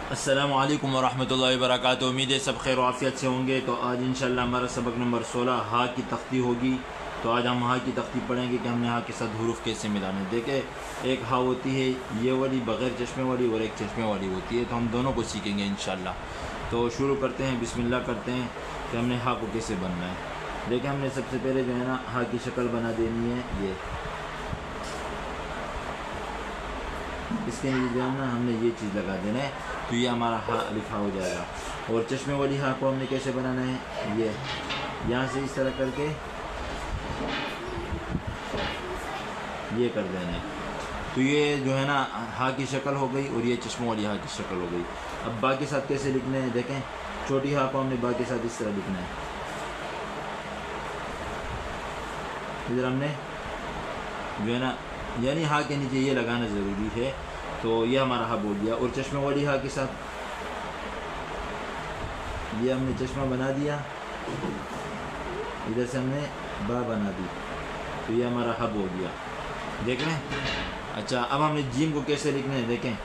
अस्सलामु अलैकुम वरहमतुल्लाहि वबरकातुहू। उम्मीद है सब खैर आफियत से होंगे। तो आज इंशाल्लाह हमारा सबक नंबर 16 हा की तख्ती होगी। तो आज हम हा की तख्ती पढ़ेंगे कि हमने हा के साथ हरूफ कैसे मिलाने। देखें, एक हा होती है ये वाली बग़ैर चश्मे वाली और एक चश्मे वाली होती है। तो हम दोनों को सीखेंगे इंशाल्लाह। तो शुरू करते हैं, बिस्मिल्लाह करते हैं कि हमने हा को कैसे बनना है। देखें, हमने सबसे पहले जो है ना हा की शक्ल बना देनी है। ये इसके लिए जो है ना हमने ये चीज़ लगा देना है, तो ये हमारा हा लिखा हो जाएगा। और चश्मे वाली हा को हमने कैसे बनाना है, ये यहाँ से इस तरह करके ये कर देना है। तो ये जो है ना हा की शक्ल हो गई और ये चश्मे वाली हा की शक्ल हो गई। अब बा के साथ कैसे लिखना है, देखें, छोटी हा को हमने बा के साथ इस तरह लिखना है। इधर हमने जो है ना यानी हा के नीचे ये लगाना ज़रूरी है। तो ये हमारा हा बोल दिया। और चश्मे वाली हा के साथ ये हमने चश्मा बना दिया, इधर से हमने बा बना दी, तो ये हमारा हा बोल दिया। देख रहे हैं। अच्छा, अब हमने जीम को कैसे लिखना है, देखें।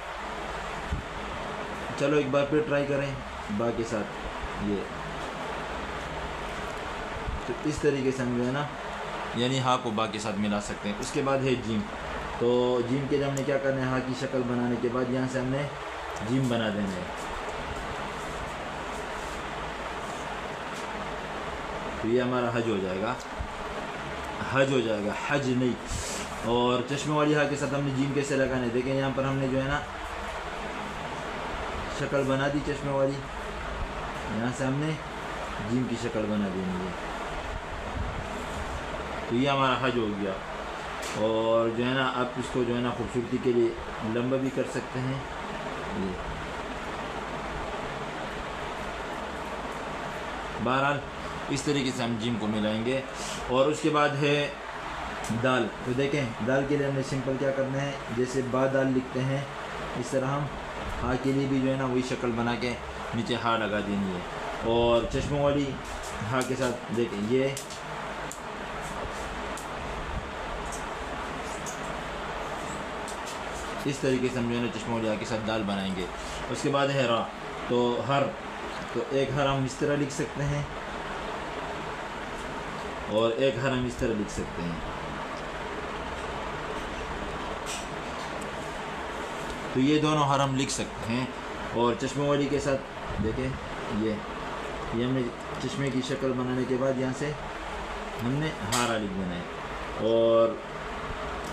चलो एक बार फिर ट्राई करें बा के साथ ये। तो इस तरीके से हम जो है ना यानी हा को बा के साथ मिला सकते हैं। उसके बाद है जीम। तो जीम के लिए हमने क्या करना है, हा की शक्ल बनाने के बाद यहाँ से हमने जीम बना देना है। तो ये हमारा हज हो जाएगा, हज हो जाएगा, हज नहीं। और चश्मे वाली हा के साथ हमने जीम कैसे लगाना है, देखें, यहाँ पर हमने जो है ना शक्ल बना दी चश्मे वाली, यहाँ से हमने जीम की शक्ल बना देनी है। तो ये हमारा हज हो गया। और जो है ना आप इसको जो है ना खूबसूरती के लिए लंबा भी कर सकते हैं। ये बहरहाल इस तरीके से हम जिम को मिलाएंगे। और उसके बाद है दाल। तो देखें, दाल के लिए हमने सिंपल क्या करना है, जैसे बा दाल लिखते हैं इस तरह हम हा के लिए भी जो है ना वही शक्ल बना के नीचे हा लगा देनी है। और चश्मों वाली हा के साथ देखें, ये इस तरीके से हम जो है ना चश्मा वाली हा के साथ दाल बनाएंगे। उसके बाद है रा। तो हर, तो एक हर हम इस तरह लिख सकते हैं और एक हर हम इस तरह लिख सकते हैं। तो ये दोनों हर हम लिख सकते हैं। और चश्मे वाली के साथ देखें, ये हमने चश्मे की शक्ल बनाने के बाद यहाँ से हमने हारा लिख देना है। और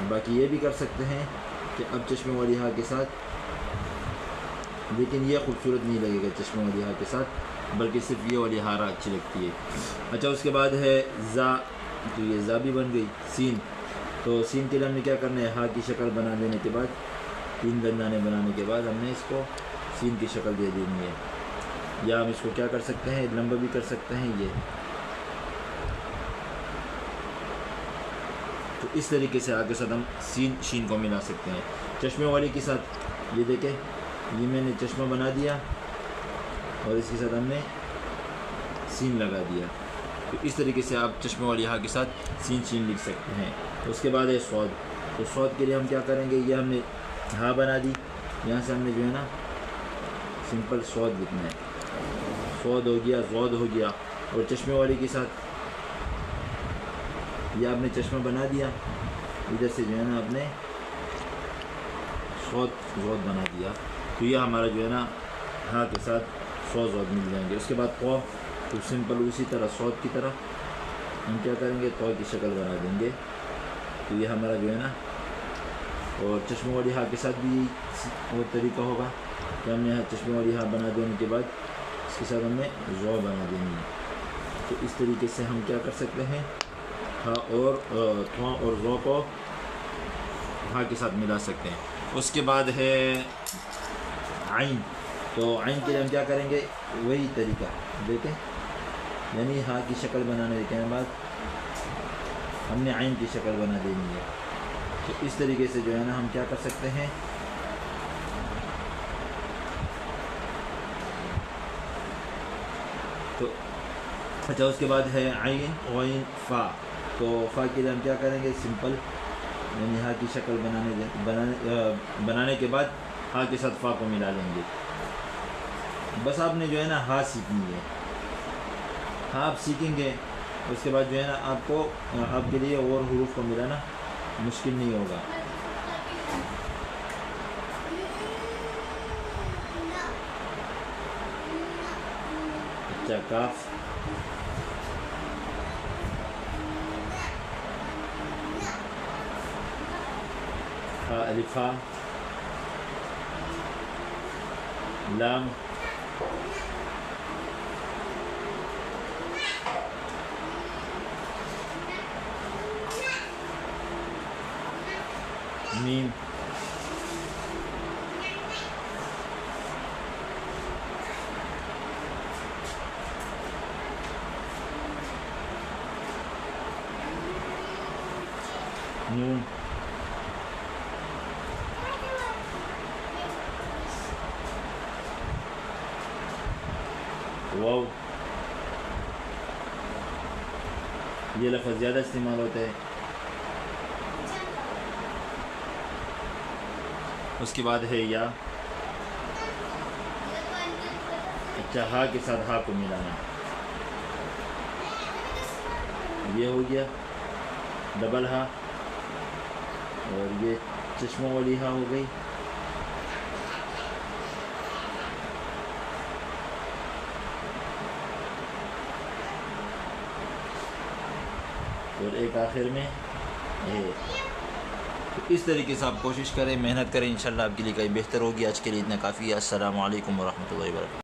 बाकी ये भी कर सकते हैं कि अब चश्मे वाली हा के साथ, लेकिन ये खूबसूरत नहीं लगेगा चश्मे वाली हा के साथ, बल्कि सिर्फ ये वाली हारा अच्छी लगती है। अच्छा, उसके बाद है ज़ा। तो ये ज़ा भी बन गई। सीन। तो सीन के लिए हमने क्या करना है, हा की शक्ल बना देने के बाद, 3 दंदाने बनाने के बाद हमने इसको सीन की शक्ल दे देनी है। या हम इसको क्या कर सकते हैं, लंबा भी कर सकते हैं ये। तो इस तरीके से आगे साथ हम सीन शीन को मिला सकते हैं। चश्मे वाली के साथ ये देखें, ये मैंने चश्मा बना दिया और इसके साथ हमने सीन लगा दिया। तो इस तरीके से आप चश्मे वाली हा के साथ सीन शीन लिख सकते हैं। तो उसके बाद है सौद। तो सौद के लिए हम क्या करेंगे, ये हमने हा बना दी, यहाँ से हमने जो है ना सिंपल सौद लिखना है। सौद हो गया, जौद हो गया। और चश्मे वाली के साथ यह आपने चश्मा बना दिया, इधर से जो है ना आपने सौद जौद बना दिया। तो यह हमारा जो है ना हा के साथ सौद जौद मिल जाएंगे। उसके बाद कौ, तो सिंपल उसी तरह सौद की तरह हम क्या करेंगे, कौ की शक्ल बना देंगे। तो यह हमारा जो है ना, और चश्मे वाली हा के साथ भी और तरीका होगा कि हमने यहाँ चश्मे वाली हा बना देने के बाद इसके साथ हमने जौ बना देनी है। तो इस तरीके से हम क्या कर सकते हैं, हा और थवा और ज़ो को हा के साथ मिला सकते हैं। उसके बाद है आइन। तो आइन के लिए हम क्या करेंगे, वही तरीका देखें, यानी हा की शक्ल बनाने के बाद हमने आइन की शक्ल बना देनी है। तो इस तरीके से जो है ना हम क्या कर सकते हैं, तो अच्छा, उसके बाद है आइन गैन फ़ा। तो फ़ा के लिए हम क्या करेंगे, सिंपल यानी हा की शक्ल बनाने के बाद हा के साथ फ़ा को मिला लेंगे। बस आपने जो है ना हा सीखनी है। हाँ आप सीखेंगे, उसके बाद जो है ना आपको आपके लिए और हुरूफ को मिलाना मुश्किल नहीं होगा। अच्छा काफ, हा अलिफ हा, लाम, मीम, नून, वाव। ये लफ्ज़ ज़्यादा इस्तेमाल होता है। उसके बाद है या। अच्छा हा के साथ हा को मिलाना, ये हो गया डबल हा, और ये चश्मों वाली हा हो गई। और एक आखिर में ये। तो इस तरीके से आप कोशिश करें, मेहनत करें, इंशाल्लाह आपके लिए कहीं बेहतर होगी। आज के लिए इतना काफ़ी है। अस्सलामु अलैकुम वरहमतुल्लाहि वबरकातुहू।